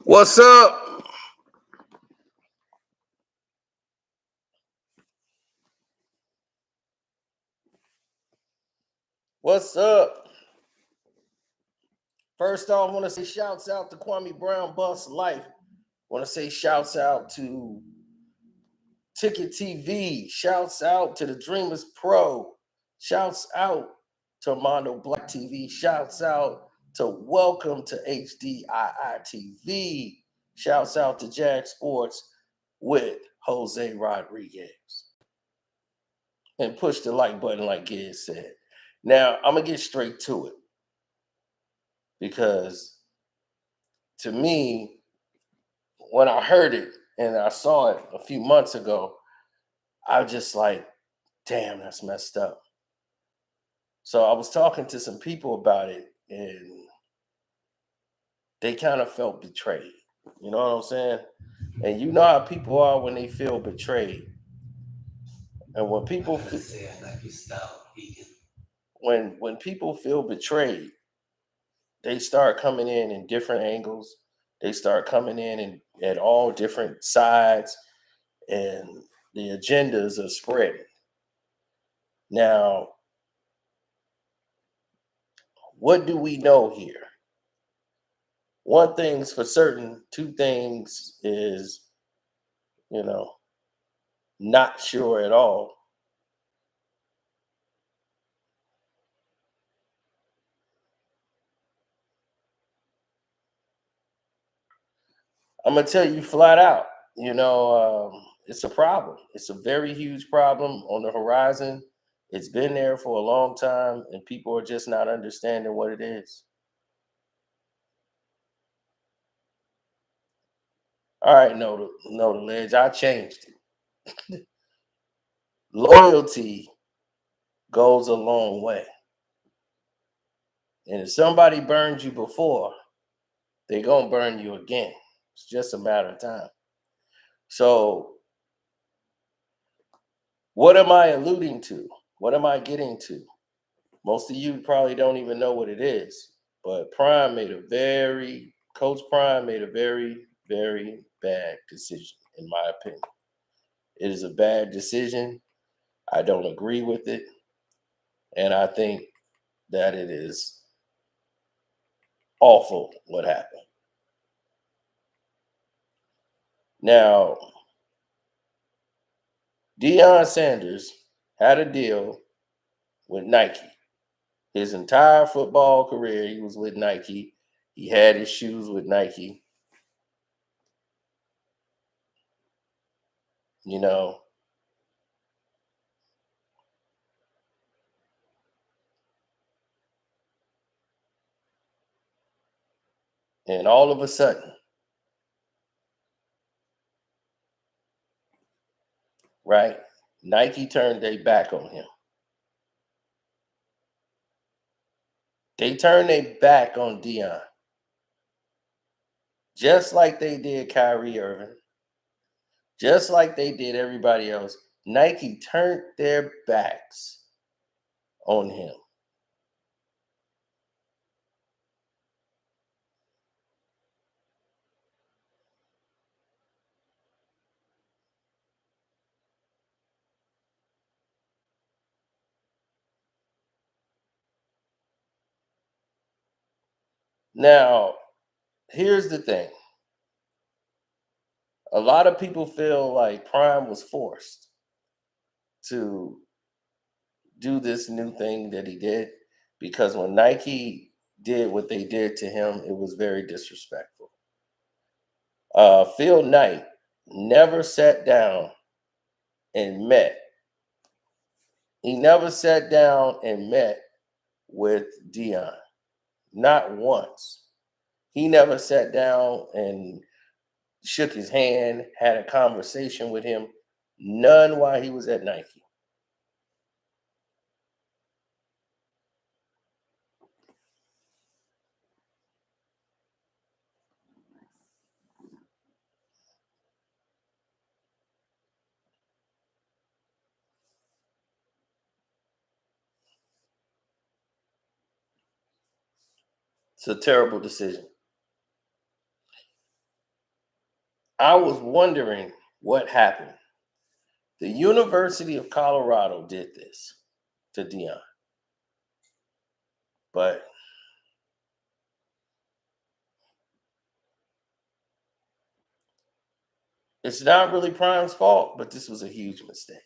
What's up? What's up? First off, I want to say shouts out to Kwame Brown Bus Life. Want to say shouts out to Ticket TV. Shouts out to the Dreamers Pro. Shouts out to Mondo Black TV. Shouts out to Welcome to HDII TV. Shouts out to Jag Sports with Jose Rodriguez. And push the like button like Giz said. Now, I'm going to get straight to it. Because to me, when I heard it and I saw it a few months ago, I was just like, damn, that's messed up. So I was talking to some people about it and they kind of felt betrayed. You know what I'm saying? And you know how people are when they feel betrayed. And when people when people feel betrayed, they start coming in different angles. They start coming in at all different sides, and the agendas are spreading. Now, what do we know here? One thing's for certain, two things is, not sure at all. I'm going to tell you flat out, it's a problem. It's a very huge problem on the horizon. It's been there for a long time, and people are just not understanding what it is. All right, know the ledge. I changed it. Loyalty goes a long way. And if somebody burned you before, they're going to burn you again. It's just a matter of time. So, what am I alluding to? What am I getting to? Most of you probably don't even know what it is, but Coach Prime made a very, very bad decision, in my opinion. It is a bad decision. I don't agree with it. And I think that it is awful what happened. Now, Deion Sanders had a deal with Nike. His entire football career, he was with Nike. He had his shoes with Nike. And all of a sudden, right, Nike turned their back on him. They turned their back on Deion. Just like they did Kyrie Irving. Just like they did everybody else. Nike turned their backs on him. Now, here's the thing. A lot of people feel like Prime was forced to do this new thing that he did because when Nike did what they did to him, it was very disrespectful. Phil Knight never sat down and met. He never sat down and met with Deion. Not once. He never sat down and shook his hand, had a conversation with him. None while he was at Nike. It's a terrible decision. I was wondering what happened. The University of Colorado did this to Deion, but it's not really Prime's fault. But this was a huge mistake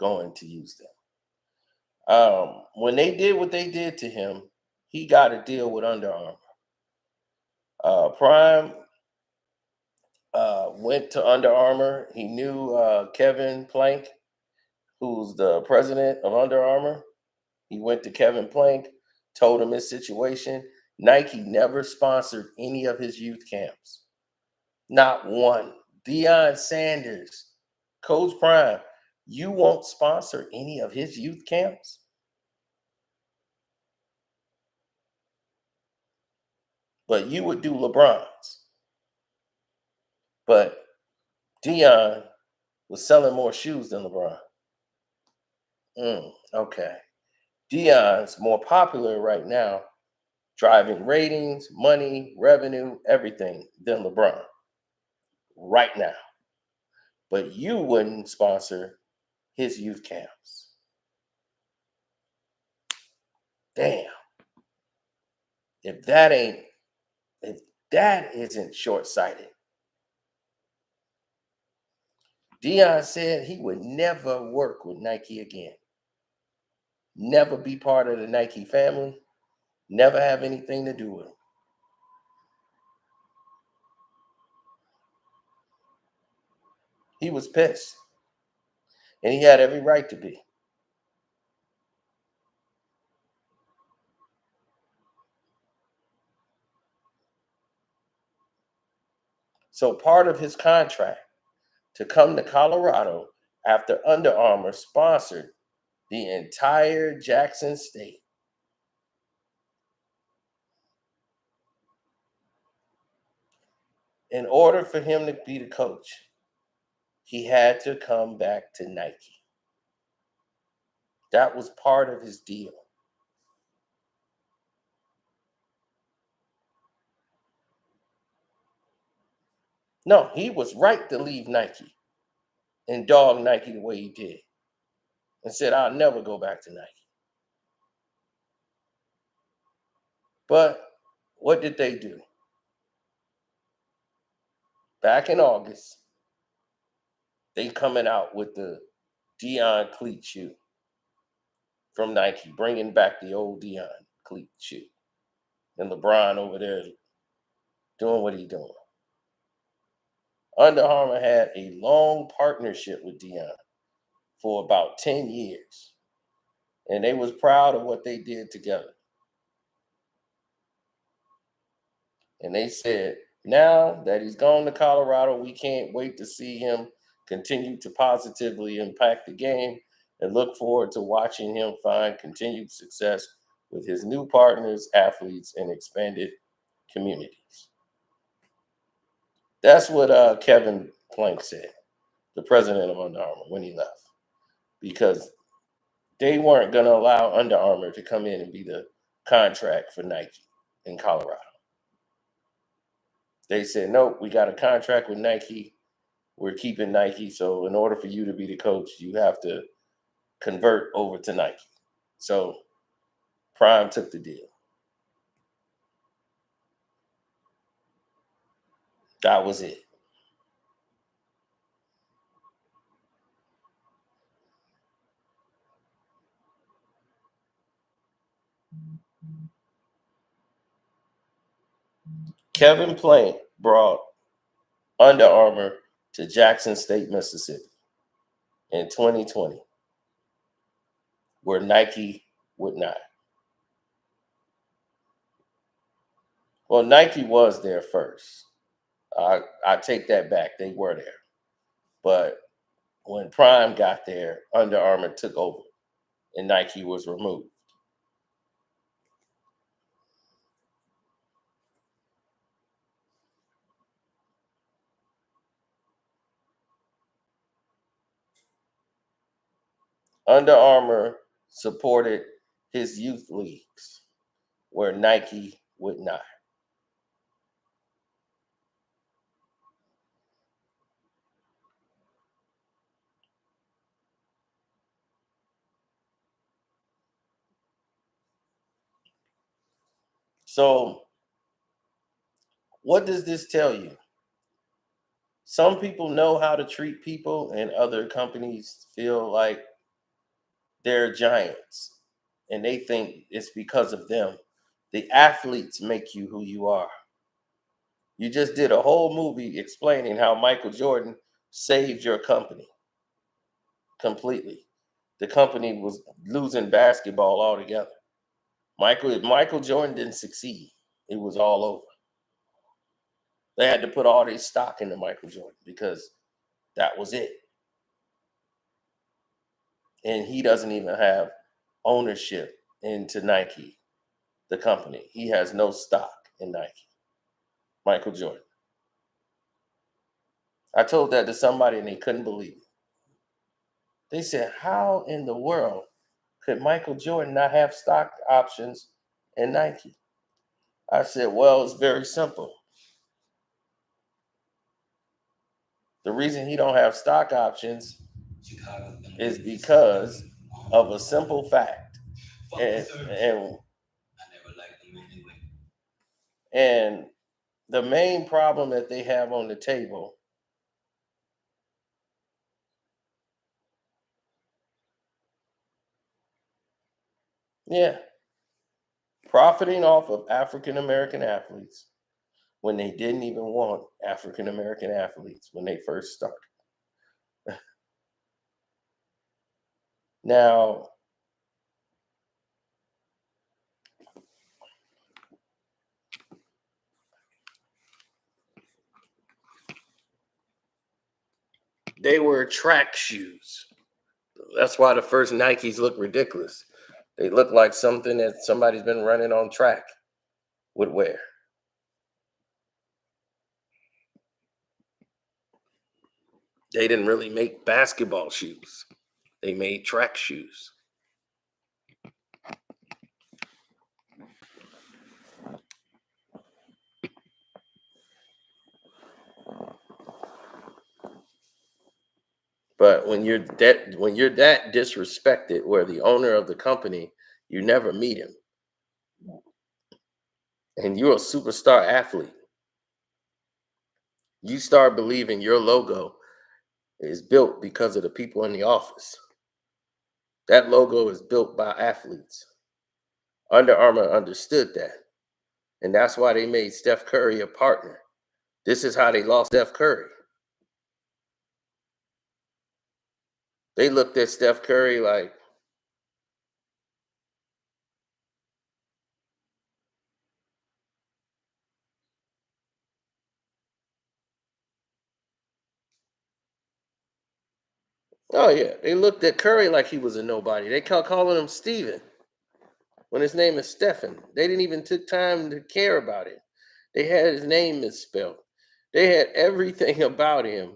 going to use them. When they did what they did to him, he got a deal with Under Armour. Prime went to Under Armour. He knew Kevin Plank, who's the president of Under Armour. He went to Kevin Plank, told him his situation. Nike never sponsored any of his youth camps. Not one. Deion Sanders, Coach Prime, you won't sponsor any of his youth camps? But you would do LeBron's. But Deion was selling more shoes than LeBron. Okay. Deion's more popular right now, driving ratings, money, revenue, everything than LeBron right now. But you wouldn't sponsor his youth camps. Damn. If that ain't, if that isn't short-sighted. Deion said he would never work with Nike again. Never be part of the Nike family. Never have anything to do with them. He was pissed. And he had every right to be. So part of his contract to come to Colorado after Under Armour sponsored the entire Jackson State. In order for him to be the coach, he had to come back to Nike. That was part of his deal. No, he was right to leave Nike and dog Nike the way he did and said, I'll never go back to Nike. But what did they do? Back in August, they coming out with the Deion cleat shoe from Nike, bringing back the old Deion cleat shoe. And LeBron over there doing what he doing. Under Armour had a long partnership with Deion for about 10 years. And they was proud of what they did together. And they said, now that he's gone to Colorado, we can't wait to see him continue to positively impact the game and look forward to watching him find continued success with his new partners, athletes, and expanded communities. That's what Kevin Plank said, the president of Under Armour, when he left, because they weren't going to allow Under Armour to come in and be the contract for Nike in Colorado. They said, nope, we got a contract with Nike. We're keeping Nike. So in order for you to be the coach, you have to convert over to Nike. So Prime took the deal. That was it. Kevin Plank brought Under Armour to Jackson State, Mississippi in 2020, where Nike would not. Well, Nike was there first. I take that back. They were there. But when Prime got there, Under Armour took over and Nike was removed. Under Armour supported his youth leagues where Nike would not. So, what does this tell you? Some people know how to treat people, and other companies feel like they're giants and they think it's because of them. The athletes make you who you are. You just did a whole movie explaining how Michael Jordan saved your company completely. The company was losing basketball altogether. If Michael Jordan didn't succeed, it was all over. They had to put all their stock into Michael Jordan because that was it. And he doesn't even have ownership into Nike, the company. He has no stock in Nike. Michael Jordan. I told that to somebody and they couldn't believe it. They said, how in the world could Michael Jordan not have stock options in Nike? I said, well, it's very simple. The reason he don't have stock options is because of a simple fact. And and the main problem that they have on the table, yeah, profiting off of African American athletes when they didn't even want African American athletes when they first started. Now, they were track shoes. That's why the first Nikes look ridiculous. They look like something that somebody's been running on track would wear. They didn't really make basketball shoes. They made track shoes. But when you're that disrespected, where the owner of the company, you never meet him, and you're a superstar athlete, you start believing your logo is built because of the people in the office. That logo is built by athletes. Under Armour understood that, and that's why they made Steph Curry a partner. This is how they lost Steph Curry. They looked at Steph Curry like, oh yeah, they looked at Curry like he was a nobody. They kept calling him Steven when his name is Stephen. They didn't even took time to care about it. They had his name misspelled. They had everything about him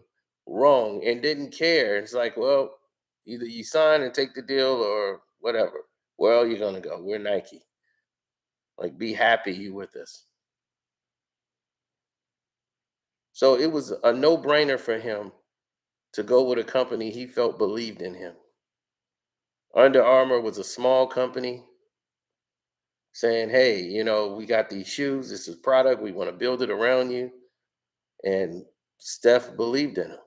wrong and didn't care. It's like, well, either you sign and take the deal or whatever. Well, you're gonna go. We're Nike. Like, be happy you with us. So it was a no-brainer for him to go with a company he felt believed in him. Under Armour was a small company saying, hey, we got these shoes. This is product. We want to build it around you. And Steph believed in him.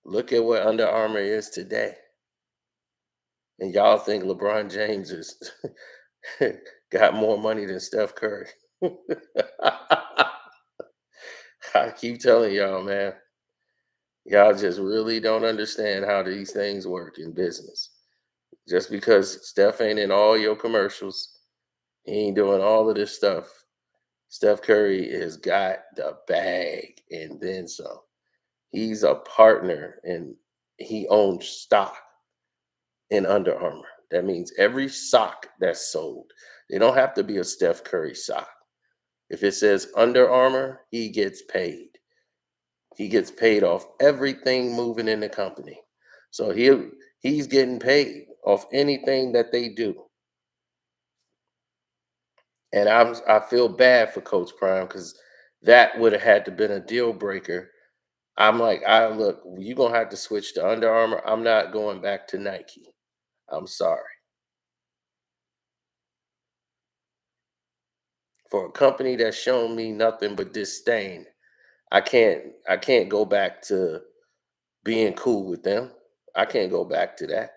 Look at what Under Armour is today. And y'all think LeBron James is got more money than Steph Curry. I keep telling y'all, man, y'all just really don't understand how these things work in business. Just because Steph ain't in all your commercials, he ain't doing all of this stuff. Steph Curry has got the bag and then some. He's a partner and he owns stock in Under Armour. That means every sock that's sold, they don't have to be a Steph Curry sock. If it says Under Armour, he gets paid. He gets paid off everything moving in the company. So he's getting paid off anything that they do. And I feel bad for Coach Prime because that would have had to been a deal breaker. I'm like, I look, you're gonna have to switch to Under Armour. I'm not going back to Nike. I'm sorry. for a company that's shown me nothing but disdain. I can't go back to being cool with them. I can't go back to that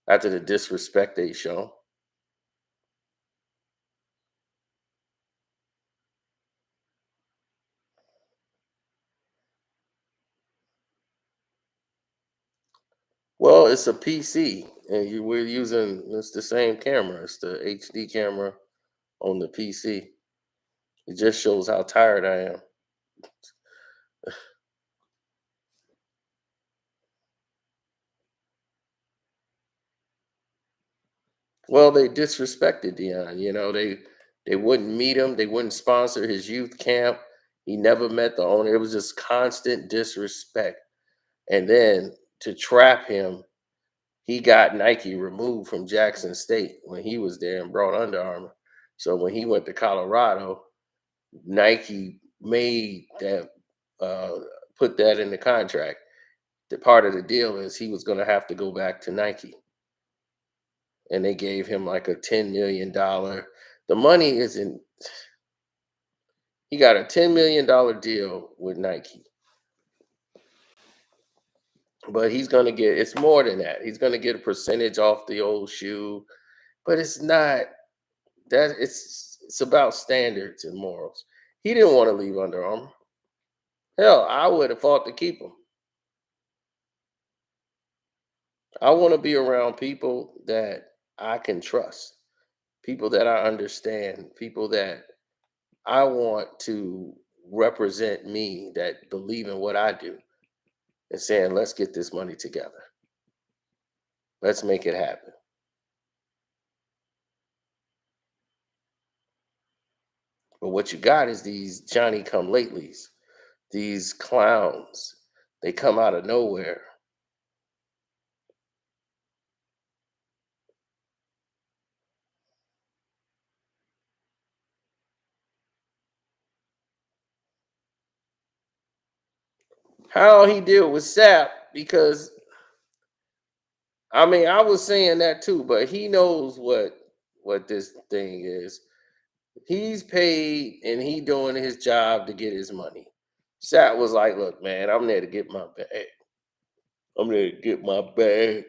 after the disrespect they shown. Well, it's a PC, and we're using it's the same camera. It's the HD camera on the PC. It just shows how tired I am. Well, they disrespected Dion. They wouldn't meet him. They wouldn't sponsor his youth camp. He never met the owner. It was just constant disrespect. And then to trap him, he got Nike removed from Jackson State when he was there and brought Under Armour. So when he went to Colorado, Nike made that uh, put that in the contract. The part of the deal is he was going to have to go back to Nike, and they gave him like a $10 million. The money isn't. He got a $10 million deal with Nike, but he's going to get. It's more than that. He's going to get a percentage off the old shoe, but it's not that. It's about standards and morals. He didn't want to leave Under Armour. Hell, I would have fought to keep him. I want to be around people that I can trust, people that I understand, people that I want to represent me, that believe in what I do, and saying, let's get this money together. Let's make it happen. But what you got is these Johnny come latelys, these clowns. They come out of nowhere. How he deal with Sap, because I mean I was saying that too, but he knows what this thing is. He's paid and he doing his job to get his money. Sat was like, look, man, I'm there to get my bag. I'm there to get my bag.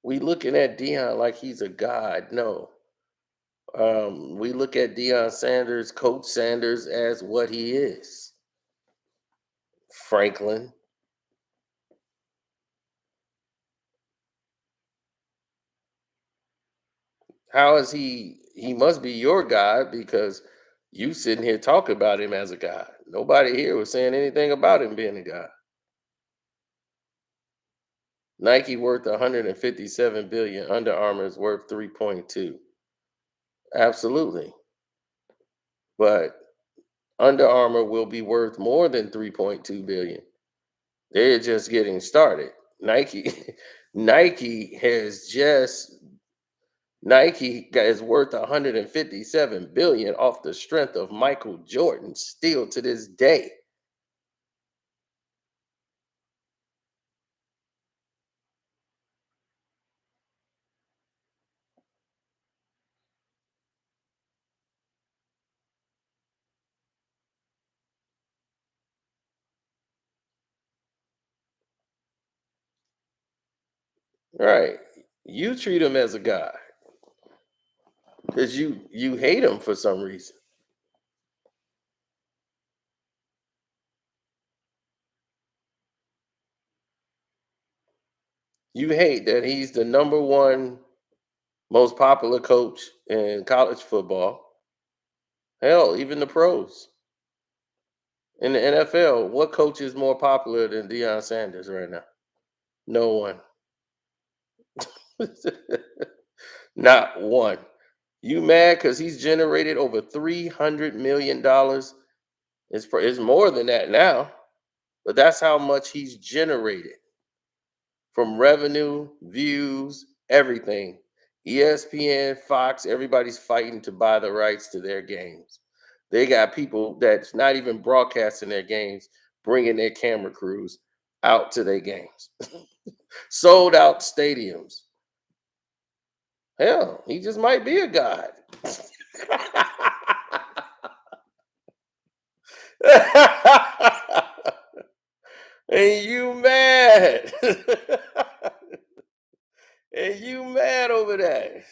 We looking at Dion like he's a god. No. We look at Deion Sanders, Coach Sanders, as what he is. Franklin. How is he? He must be your guy because you sitting here talking about him as a guy. Nobody here was saying anything about him being a guy. Nike worth 157 billion. Under Armour is worth 3.2. Absolutely. But Under Armour will be worth more than 3.2 billion. They're just getting started. Nike Nike has just is worth 157 billion off the strength of Michael Jordan still to this day. Right. You treat him as a guy because you hate him for some reason. You hate that he's the number one most popular coach in college football. Hell, even the pros. In the NFL, what coach is more popular than Deion Sanders right now? No one. Not one. You mad because he's generated over $300 million? It's more than that now, but that's how much he's generated. from revenue, views, everything. ESPN, Fox, everybody's fighting to buy the rights to their games. They got people that's not even broadcasting their games, bringing their camera crews out to their games. Sold out stadiums. Hell, he just might be a god. And you mad. And you mad over that.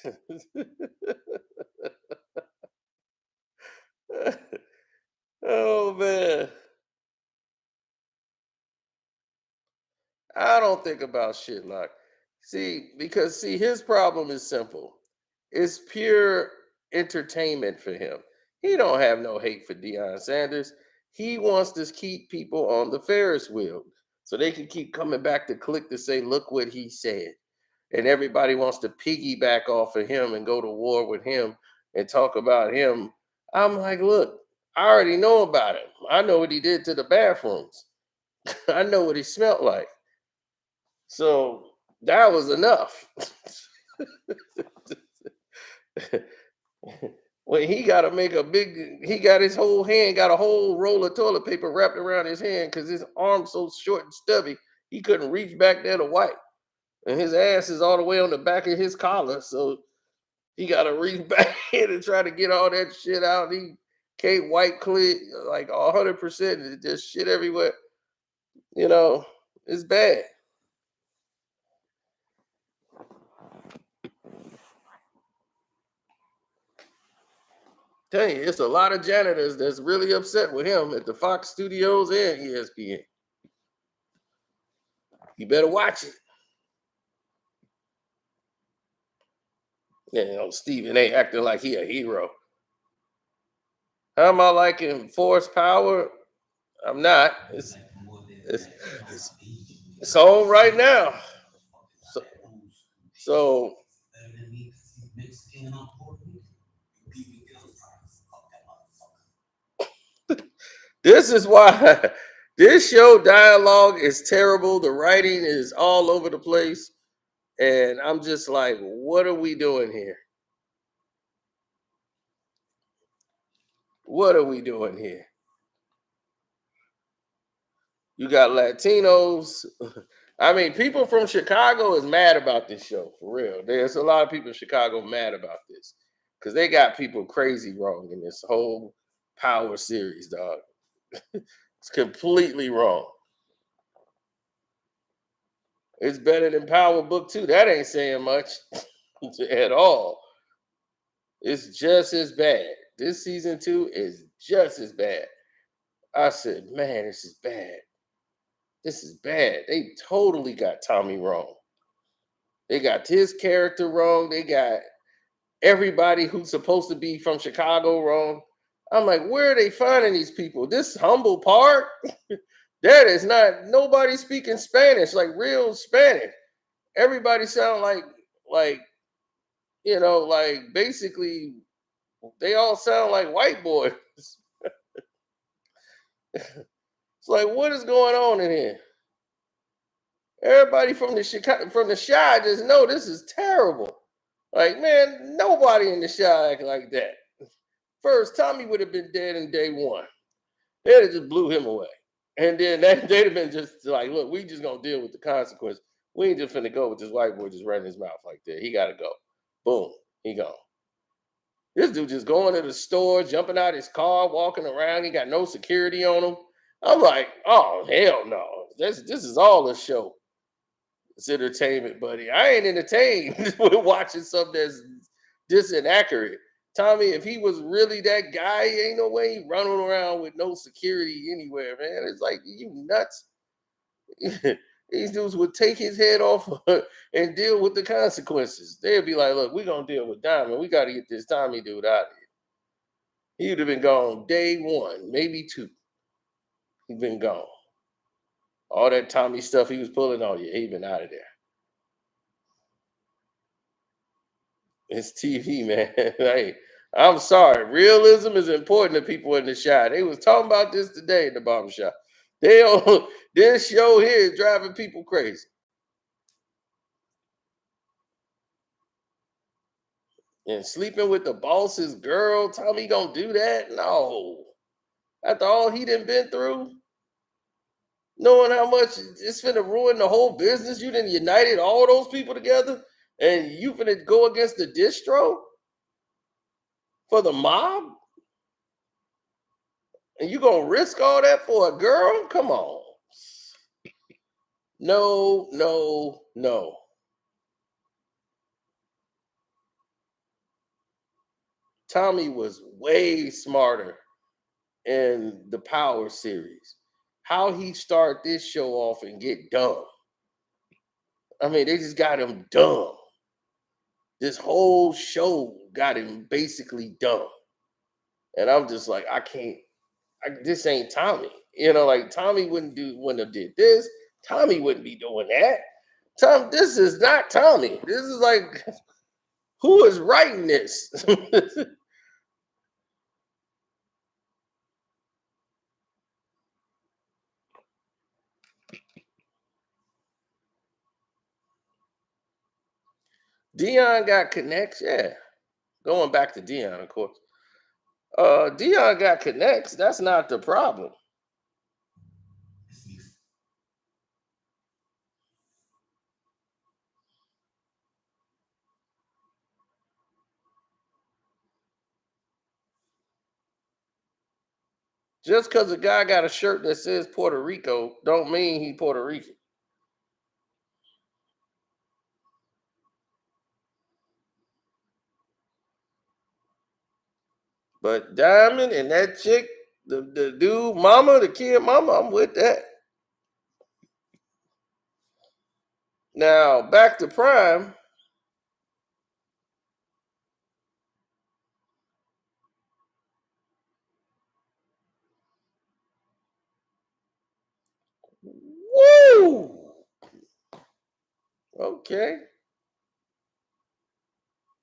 Oh man. I don't think about shit like see his problem is simple. It's pure entertainment for him. He don't have no hate for Deion Sanders. He wants to keep people on the Ferris wheel so they can keep coming back to click to say, look what he said. And everybody wants to piggyback off of him and go to war with him and talk about him. I'm like, look, I already know about him. I know what he did to the bathrooms. I know what he smelled like. So that was enough. When he got to make a big, he got his whole hand, got a whole roll of toilet paper wrapped around his hand because his arm's so short and stubby, he couldn't reach back there to wipe. And his ass is all the way on the back of his collar. So he got to reach back in and try to get all that shit out. He can't wipe clear, like 100%. Just shit everywhere. You know, it's bad. Tell you, it's a lot of janitors that's really upset with him at the Fox Studios and ESPN. You better watch it. You know, Steven ain't acting like he a hero. How am I liking Force Power? I'm not. It's, it's, it's on right now. So, so this is why this show dialogue is terrible. The writing is all over the place. And I'm just like, what are we doing here? What are we doing here? You got Latinos. I mean, people from Chicago is mad about this show, for real. There's a lot of people in Chicago mad about this because they got people crazy wrong in this whole Power series, dog. It's completely wrong. It's better than Power Book 2. That ain't saying much at all. It's just as bad. This season 2 is just as bad. I said, man, this is bad. This is bad. They totally got Tommy wrong. They got his character wrong. They got everybody who's supposed to be from Chicago wrong. I'm like, where are they finding these people? This humble part? That is not nobody speaking Spanish, like real Spanish. Everybody sound like like basically they all sound like white boys. It's like, what is going on in here? Everybody from the Chicago, from the Chi, just know this is terrible. Like, man, nobody in the Chi act like that. First, Tommy would have been dead in day one. They'd have just blew him away. And then they'd have been just like, look, we just gonna deal with the consequence. We ain't just finna go with this white boy just running his mouth like that. He gotta go. Boom, he gone. This dude just going to the store, jumping out his car, walking around. He got no security on him. I'm like, oh hell no. This is all a show. It's entertainment, buddy. I ain't entertained with watching something that's this inaccurate. Tommy, if he was really that guy, ain't no way he running around with no security anywhere, man. It's like, you nuts. These dudes would take his head off and deal with the consequences. They'd be like, look, we're going to deal with Diamond. We got to get this Tommy dude out of here. He would have been gone day one, maybe two. He'd been gone. All that Tommy stuff he was pulling on you, he'd been out of there. It's TV, man. Hey, I'm sorry. Realism is important to people in the shop. They was talking about this today in the barbershop. They don't, this show here is driving people crazy. And sleeping with the boss's girl, Tommy gonna do that? No. After all he done been through, knowing how much it's finna ruin the whole business, you done united all those people together, and you finna go against the distro for the mob, and you gonna risk all that for a girl? Come on. No, no, no. Tommy was way smarter in the Power series. How he start this show off and get dumb. I mean, they just got him dumb. This whole show got him basically dumb. And I'm just like, I can't, this ain't Tommy. Like Tommy wouldn't have did this. Tommy wouldn't be doing that. This is not Tommy. This is like, who is writing this? Deion got connects, yeah. Going back to Deion, of course. Deion got connects. That's not the problem. Just because a guy got a shirt that says Puerto Rico, don't mean he Puerto Rican. But Diamond and that chick, the dude mama, the kid mama, I'm with that. Now back to Prime. Woo! Okay.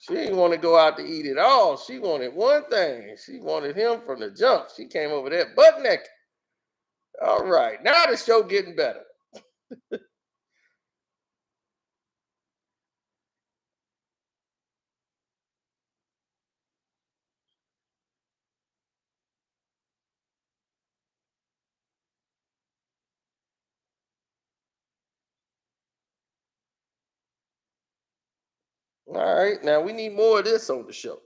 She didn't want to go out to eat at all. She wanted one thing. She wanted him from the jump. She came over there butt naked. All right. Now the show getting better. All right. Now we need more of this on the show.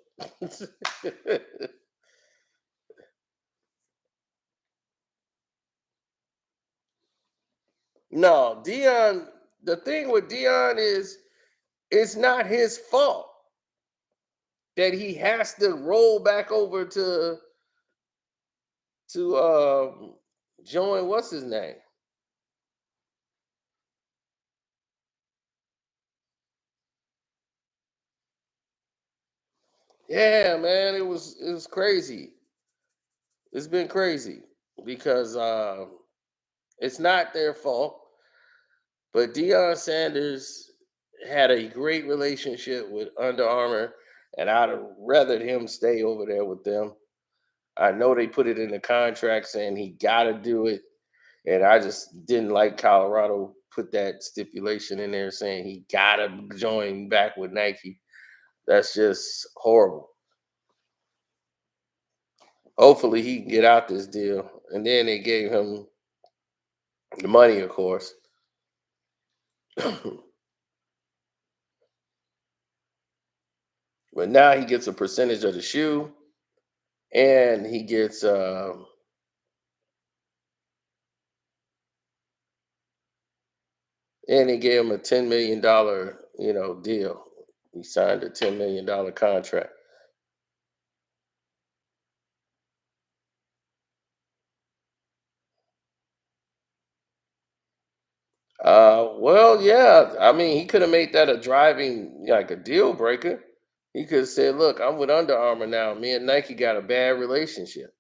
No, Dion, the thing with Dion is it's not his fault that he has to roll back over to join what's his name? Yeah, man, it was crazy. It's been crazy because it's not their fault. But Deion Sanders had a great relationship with Under Armour, and I'd have rather him stay over there with them. I know they put it in the contract saying he got to do it, and I just didn't like Colorado put that stipulation in there saying he got to join back with Nike. That's just horrible. Hopefully he can get out this deal. And then they gave him the money, of course. But now he gets a percentage of the shoe, and he gets and he gave him a $10 million, deal. He signed a $10 million contract. Well, yeah. I mean, he could have made that a driving, like a deal breaker. He could have said, "Look, I'm with Under Armour now. Me and Nike got a bad relationship.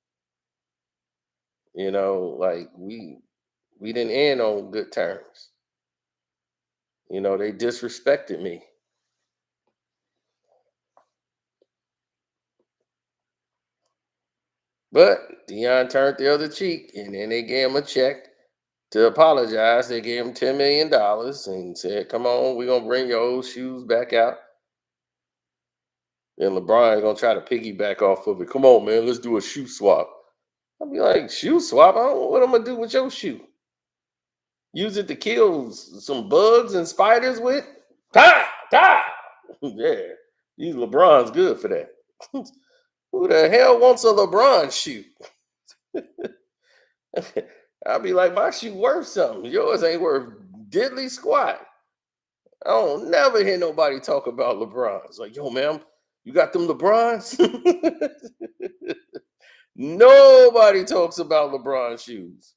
Like we didn't end on good terms. They disrespected me." But Dion turned the other cheek, and then they gave him a check to apologize. They gave him $10 million and said, "Come on, we're gonna bring your old shoes back out." And LeBron gonna try to piggyback off of it. Come on, man, let's do a shoe swap. I'll be like, shoe swap? I don't know what I'm gonna do with your shoe. Use it to kill some bugs and spiders with? Ta! Ta! Yeah. These LeBron's good for that. Who the hell wants a LeBron shoe? I'll be like, my shoe worth something. Yours ain't worth diddly squat. I don't never hear nobody talk about LeBron. It's like, yo, man, you got them LeBrons? Nobody talks about LeBron shoes.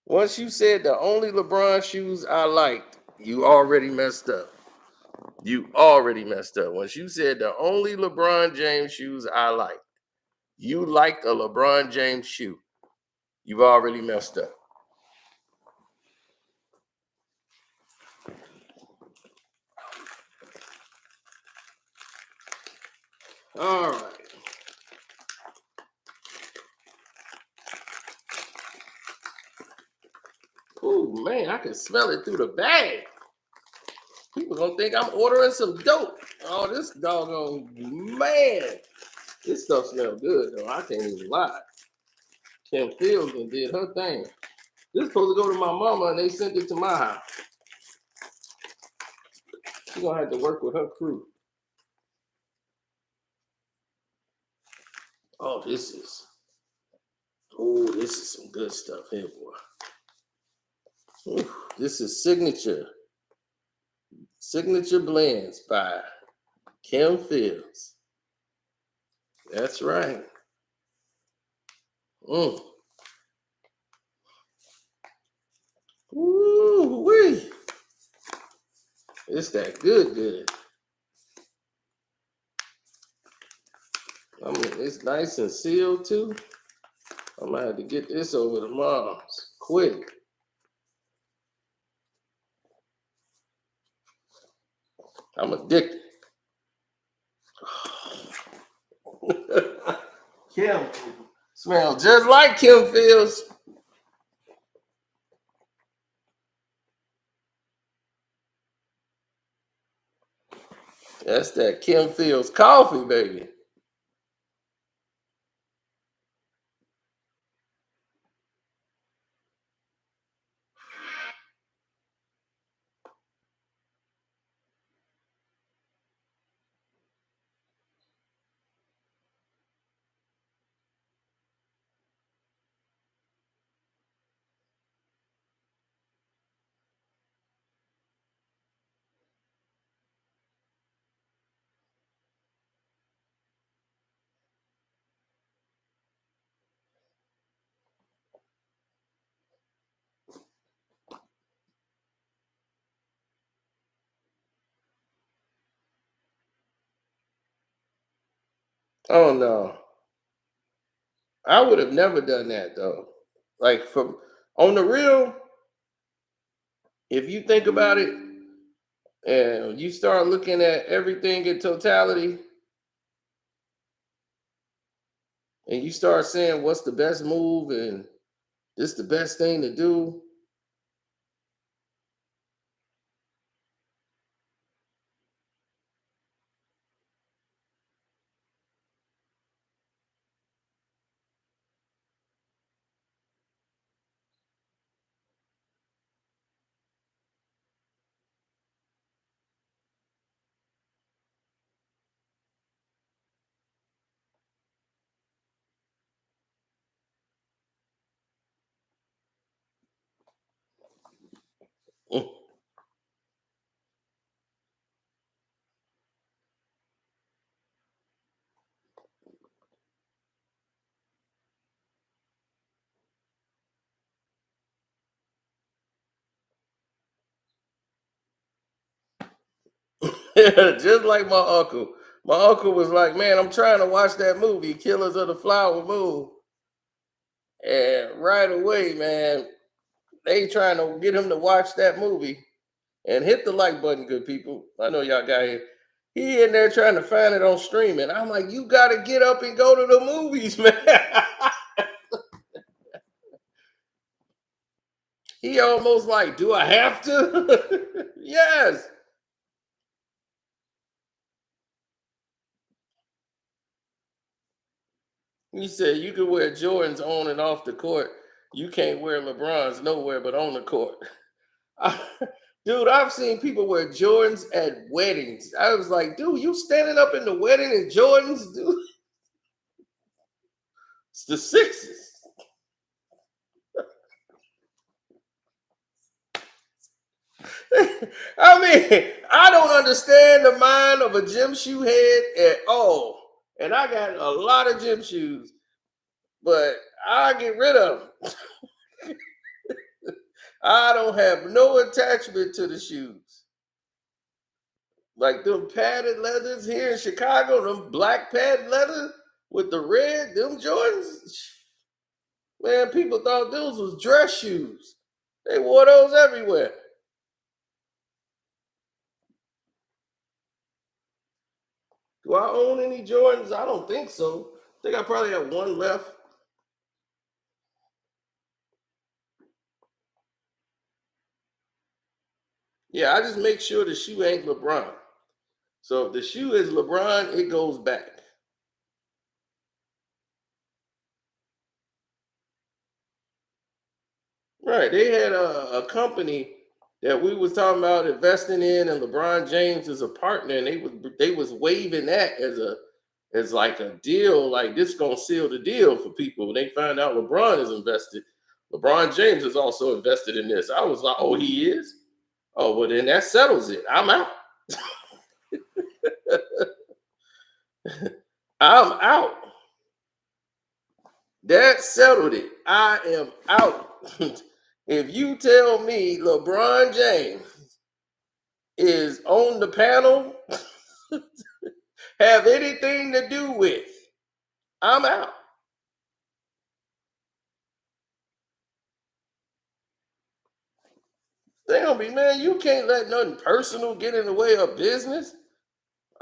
Once you said the only LeBron shoes I liked, you already messed up. You already messed up. Once you said the only LeBron James shoes I liked, you liked a LeBron James shoe. You've already messed up. All right. Oh man, I can smell it through the bag. People gonna think I'm ordering some dope. Oh, this doggone man. This stuff smells good though. I can't even lie. Kim Fields and did her thing. This is supposed to go to my mama and they sent it to my house. She's gonna have to work with her crew. Oh, this is some good stuff here, boy. Ooh, this is Signature Blends by Kim Fields. That's right. Ooh wee. It's that good. I mean, it's nice and sealed too. I'm gonna have to get this over to mom's quick. I'm addicted. Kim smells just like Kim Fields. That's that Kim Fields coffee, baby. Oh no. I would have never done that though. Like from on the real, if you think about it and you start looking at everything in totality and you start saying what's the best move and this the best thing to do. Just like my uncle. My uncle was like, man, I'm trying to watch that movie, Killers of the Flower Moon. And right away, man, they trying to get him to watch that movie. And hit the like button, good people. I know y'all got it. He in there trying to find it on streaming. I'm like, you got to get up and go to the movies, man. He almost like, do I have to? Yes. He said you can wear Jordans on and off the court. You can't wear LeBrons nowhere but on the court. Dude, I've seen people wear Jordans at weddings. I was like, dude, you standing up in the wedding in Jordans, dude? It's the sixes. I mean, I don't understand the mind of a gym shoe head at all. And I got a lot of gym shoes, but I get rid of them. I don't have no attachment to the shoes. Like them padded leathers here in Chicago, them black padded leather with the red, them Jordans. Man, people thought those was dress shoes. They wore those everywhere. Do I own any Jordans? I don't think so. I think I probably have one left. Yeah, I just make sure the shoe ain't LeBron. So if the shoe is LeBron, it goes back. Right. They had a company that we was talking about investing in, and LeBron James is a partner, and they was waving that as like a deal, like this gonna seal the deal for people. When they find out LeBron is invested, LeBron James is also invested in this. I was like, oh, he is? Oh, well then that settles it. I'm out. I'm out. That settled it. I am out. If you tell me LeBron James is on the panel, have anything to do with, I'm out. They gonna be, man, you can't let nothing personal get in the way of business.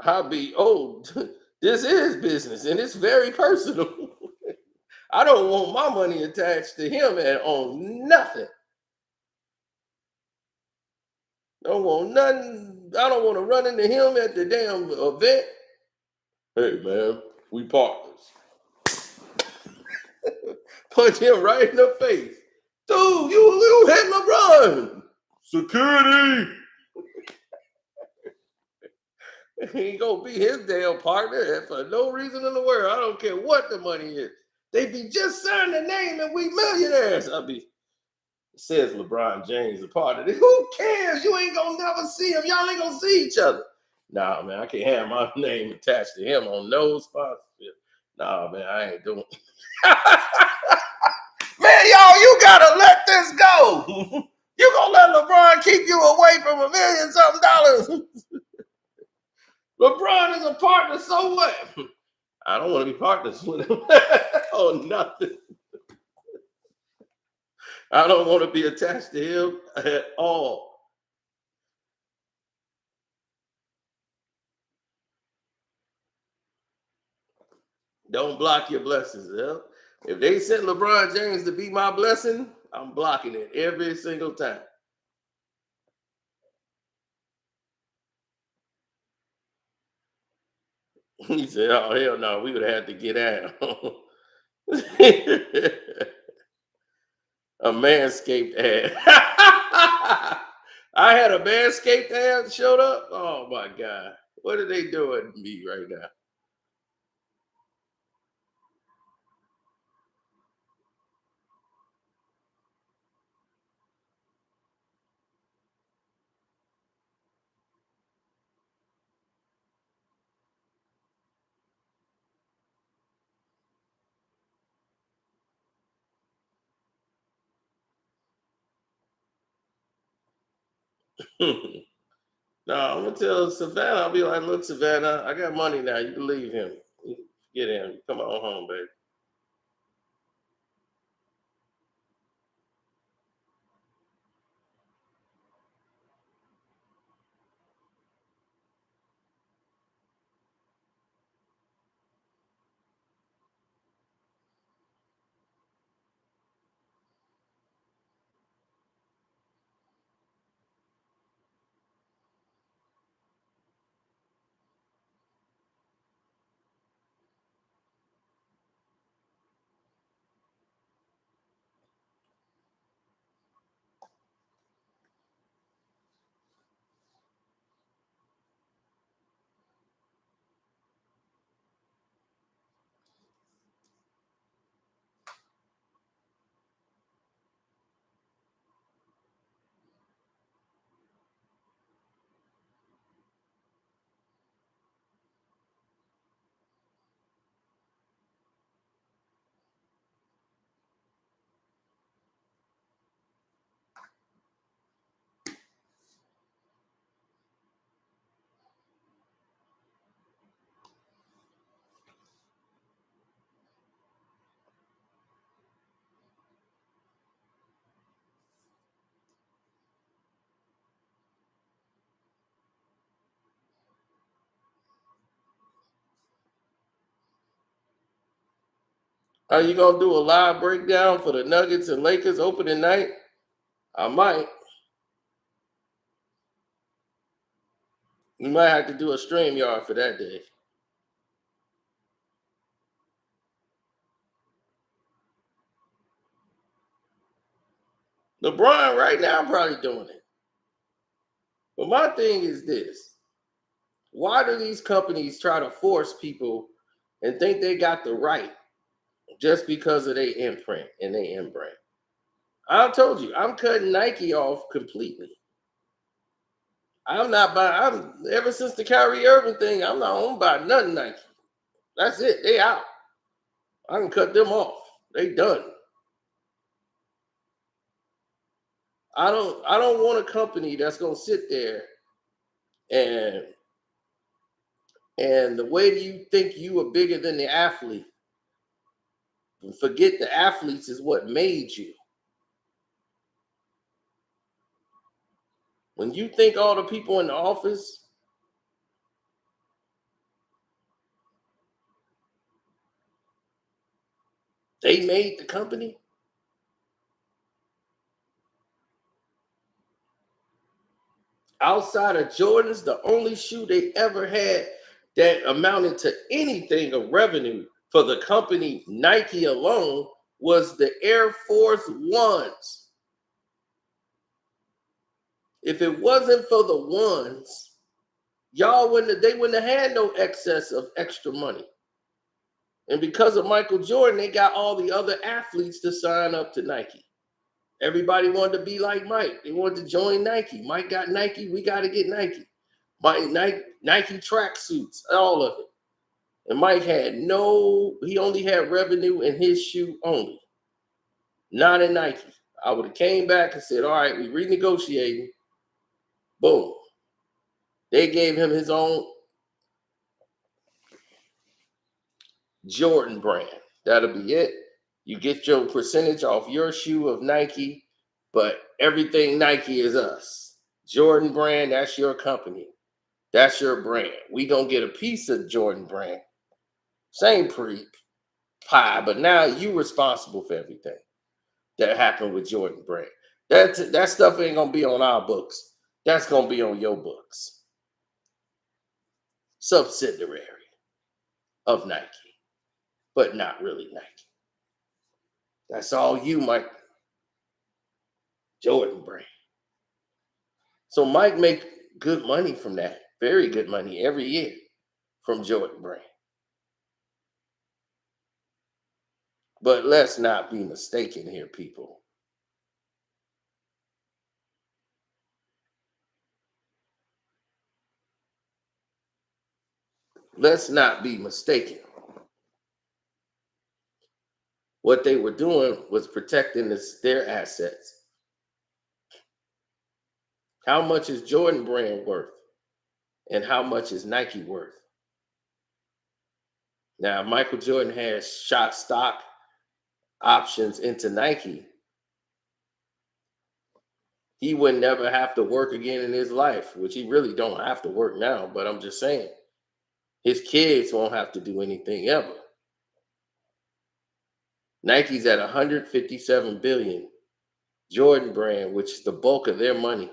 I'll be, oh, this is business and it's very personal. I don't want my money attached to him and on nothing. Don't want nothing. I don't want to run into him at the damn event. Hey man, we partners. Punch him right in the face. Dude, you hit LeBron. Security. He ain't gonna be his damn partner for no reason in the world. I don't care what the money is. They be just signing the name and we millionaires. I'll be, it says LeBron James a part of it. Who cares? You ain't gonna never see him. Y'all ain't gonna see each other. Nah, man, I can't have my name attached to him on no sponsorship. Nah, man, I ain't doing. Man, y'all, you gotta let this go. You gonna let LeBron keep you away from $1 million something? LeBron is a partner, so what? I don't want to be partners with him. Oh, nothing. I don't want to be attached to him at all. Don't block your blessings. Yeah? If they sent LeBron James to be my blessing, I'm blocking it every single time. He said, oh, hell no, we would have had to get out. A Manscaped ad. I had a Manscaped ad showed up. Oh my God. What are they doing to me right now? No, I'm gonna tell Savannah. I'll be like, look, Savannah, I got money now. You can leave him. Get him. Come on home, Are you gonna do a live breakdown for the Nuggets and Lakers opening night? I might. We might have to do a stream yard for that day. LeBron right now probably doing it. But my thing is this. Why do these companies try to force people and think they got the right just because of their imprint and their brand? I told you, I'm cutting Nike off completely. I'm not buying. I'm ever since the Kyrie Irving thing. I'm not owned by nothing Nike. That's it. They out. I can cut them off. They done. I don't want a company that's gonna sit there and the way you think you are bigger than the athlete. Forget the athletes is what made you. When you think all the people in the office, they made the company. Outside of Jordan's, the only shoe they ever had that amounted to anything of revenue for the company Nike alone was the Air Force Ones. If it wasn't for the ones, they wouldn't have had no excess of extra money. And because of Michael Jordan, they got all the other athletes to sign up to Nike. Everybody wanted to be like Mike. They wanted to join Nike. Mike got Nike. We got to get Nike. Nike track suits, all of it. And Mike he only had revenue in his shoe only, not in Nike. I would have came back and said, all right, we renegotiating. Boom. They gave him his own Jordan brand. That'll be it. You get your percentage off your shoe of Nike, but everything Nike is us. Jordan brand, that's your company. That's your brand. We gonna get a piece of Jordan brand. Same pie, but now you responsible for everything that happened with Jordan brand. That stuff ain't gonna be on our books. That's gonna be on your books. Subsidiary of Nike, but not really Nike. That's all you, Mike. Jordan brand. So Mike make good money from that. Very good money every year from Jordan brand. But let's not be mistaken here, people. Let's not be mistaken. What they were doing was protecting their assets. How much is Jordan brand worth? And how much is Nike worth? Now, Michael Jordan has shot stock options into Nike. He would never have to work again in his life, which he really don't have to work now, but I'm just saying. His kids won't have to do anything ever. Nike's at 157 billion. Jordan brand, which is the bulk of their money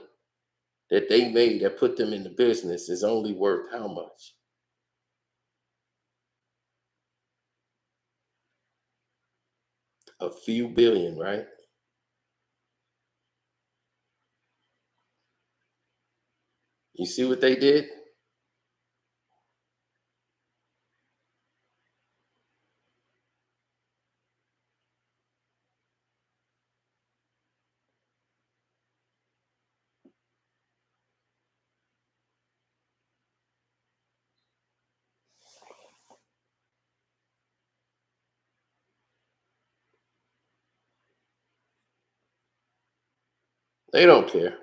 that they made that put them in the business, is only worth how much? A few billion, right? You see what they did? They don't care.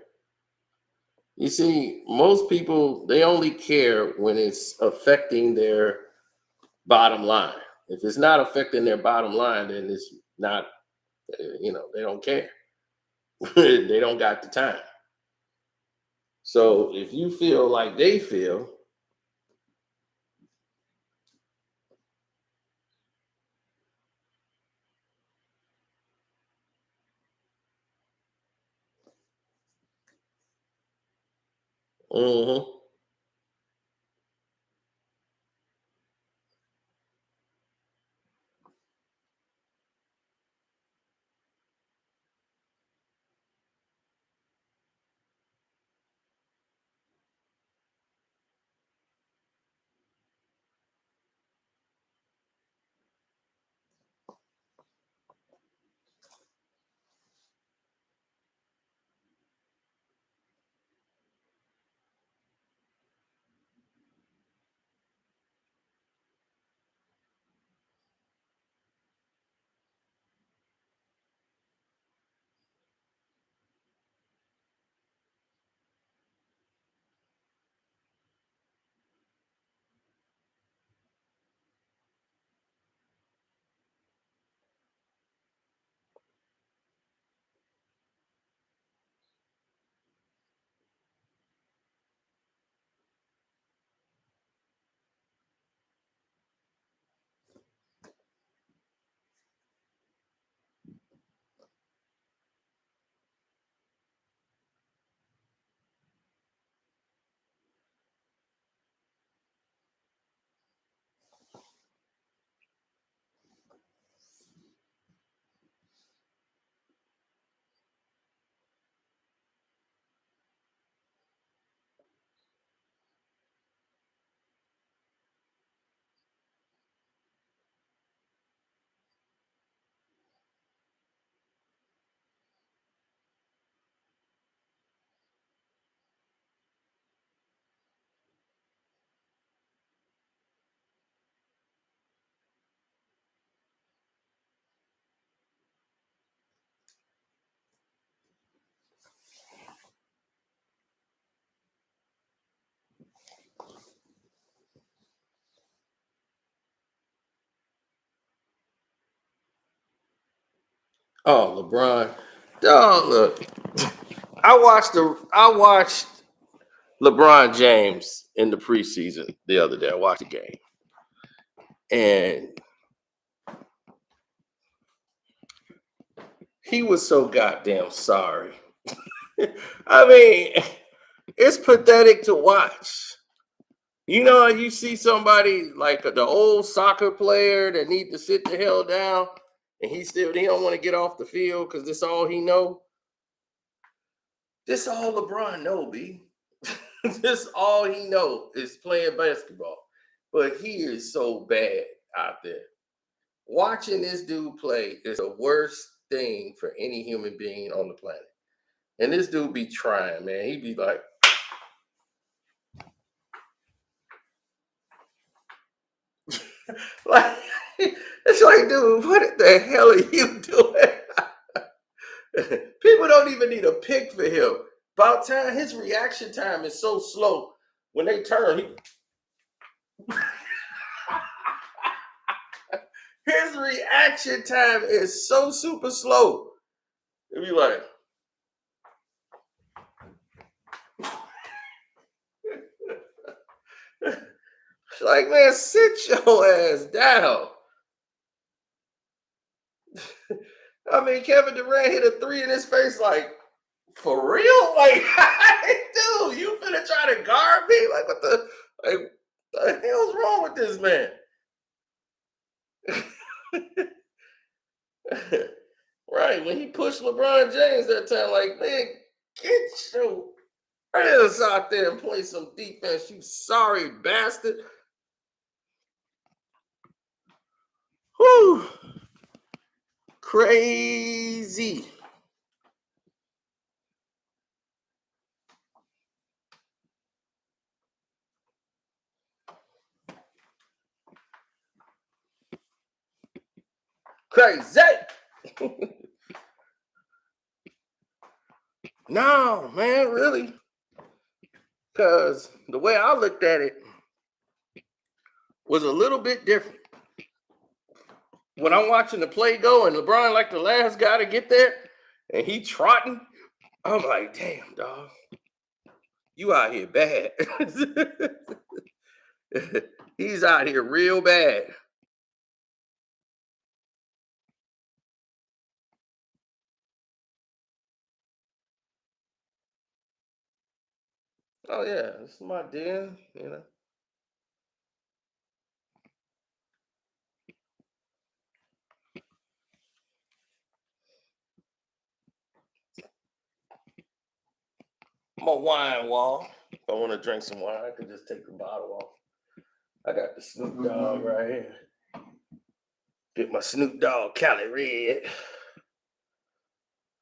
You see, most people, they only care when it's affecting their bottom line. If it's not affecting their bottom line, then it's not, they don't care. They don't got the time. So if you feel like they feel, Mm-hmm. Oh, LeBron. Oh, look. I watched LeBron James in the preseason the other day. I watched the game. And he was so goddamn sorry. I mean, it's pathetic to watch. You know, you see somebody like the old soccer player that need to sit the hell down, and he don't want to get off the field because that's all he know. This all LeBron know, B. This all he know is playing basketball. But he is so bad out there. Watching this dude play is the worst thing for any human being on the planet. And this dude be trying, man. He be like, like it's like, dude, what the hell are you doing? People don't even need a pick for him. About time, his reaction time is so slow. When they turn, his reaction time is so super slow. It'd be like, like, man, sit your ass down. I mean, Kevin Durant hit a three in his face, like, for real? Like, dude, you finna try to guard me? Like, the hell's wrong with this man? Right, when he pushed LeBron James that time, like, man, get your ass out there and play some defense, you sorry bastard. Whew. Crazy. Crazy. No, man, really. Because the way I looked at it was a little bit different. When I'm watching the play go and LeBron like the last guy to get there and he trotting, I'm like, damn, dog, you out here bad. He's out here real bad. Oh yeah, this is my den, you know. My wine wall. If I want to drink some wine, I can just take the bottle off. I got the Snoop Dogg right here. Get my Snoop Dogg Cali Red.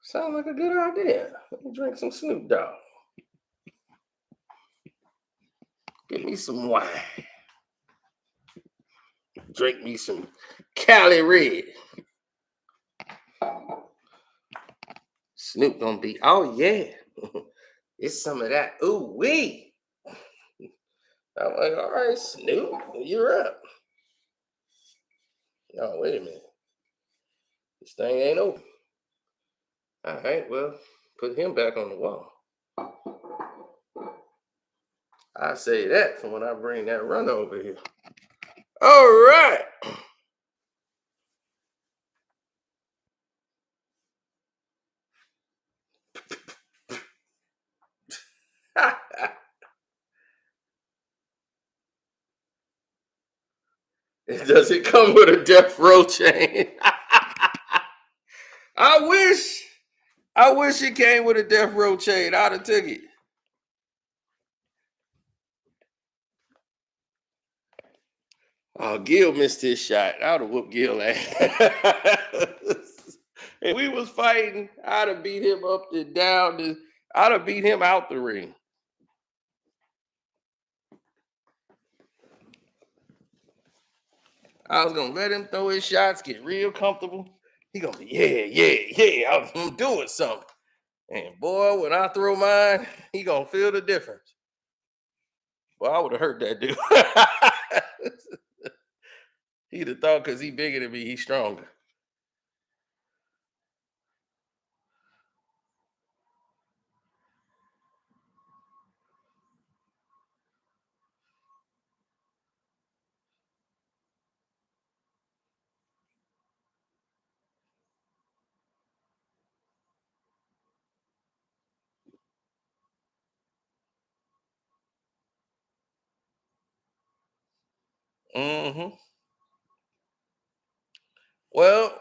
Sounds like a good idea. Let me drink some Snoop Dogg. Get me some wine. Drink me some Cali Red. Snoop gonna be, oh yeah. It's some of that. Ooh wee. I'm like, all right, Snoop, you're up. Oh, wait a minute. This thing ain't open. All right, well, put him back on the wall. I say that for when I bring that run over here. All right. Does it come with a death row chain? I wish it came with a death row chain. I'd have took it. Oh, Gil missed his shot. I would have whooped Gil ass. If we was fighting, I'd have beat him up and down. I'd have beat him out the ring. I was gonna let him throw his shots, get real comfortable. He gonna be, yeah, I'm doing something. And boy, when I throw mine, he gonna feel the difference. Well, I would have hurt that dude. He'd have thought because he bigger than me, he's stronger. Mm-hmm. Well,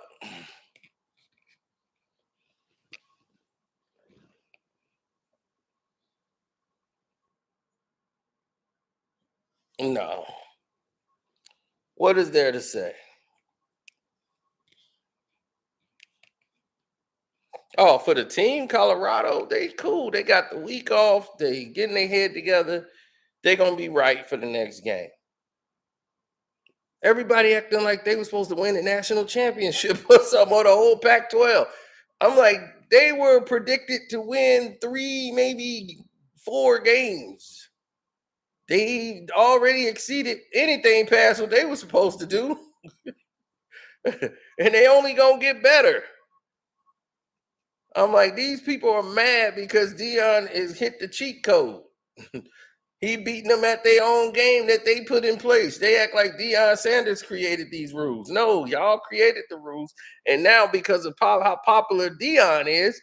no. What is there to say? Oh, for the team, Colorado, they cool. They got the week off. They getting their head together. They're gonna be right for the next game. Everybody acting like they were supposed to win the national championship or something, or the whole Pac-12. I'm like, they were predicted to win 3, maybe 4 games. They already exceeded anything past what they were supposed to do. And they only gonna get better. I'm like, these people are mad because Deion is hit the cheat code. He beating them at their own game that they put in place. They act like Deion Sanders created these rules. No, y'all created the rules. And now because of how popular Deion is,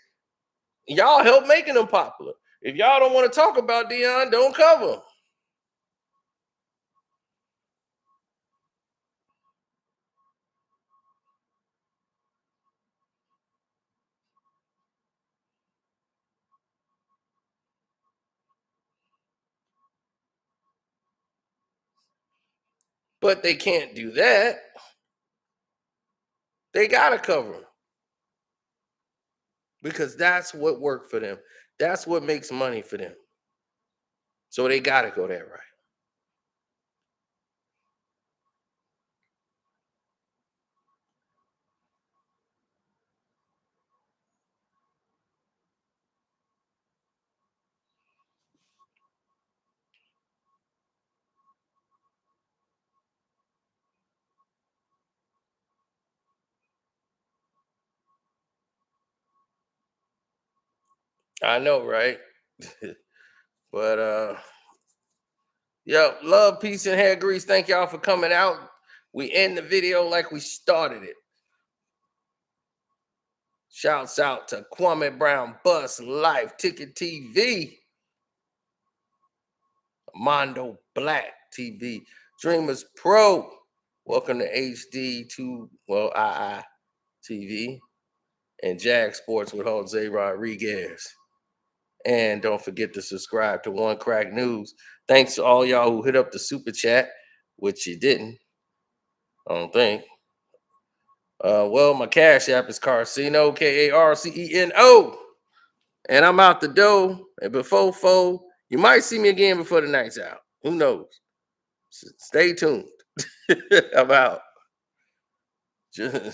y'all help making them popular. If y'all don't want to talk about Deion, don't cover him. But they can't do that. They got to cover him because that's what worked for them. That's what makes money for them. So they got to go that right. I know, right? But yo, love, peace, and hair grease. Thank y'all for coming out. We end the video like we started it. Shouts out to Kwame Brown, Bus Life, Ticket TV. Mondo Black TV. Dreamers Pro. Welcome to HD2, well, II TV. And Jag Sports with Jose Rodriguez. And don't forget to subscribe to One Crack News. Thanks to all y'all who hit up the super chat, which you didn't, I don't think. Well, my Cash App is Carceno, Karceno. And I'm out the door. And before four, you might see me again before the night's out. Who knows? Stay tuned. I'm out. Just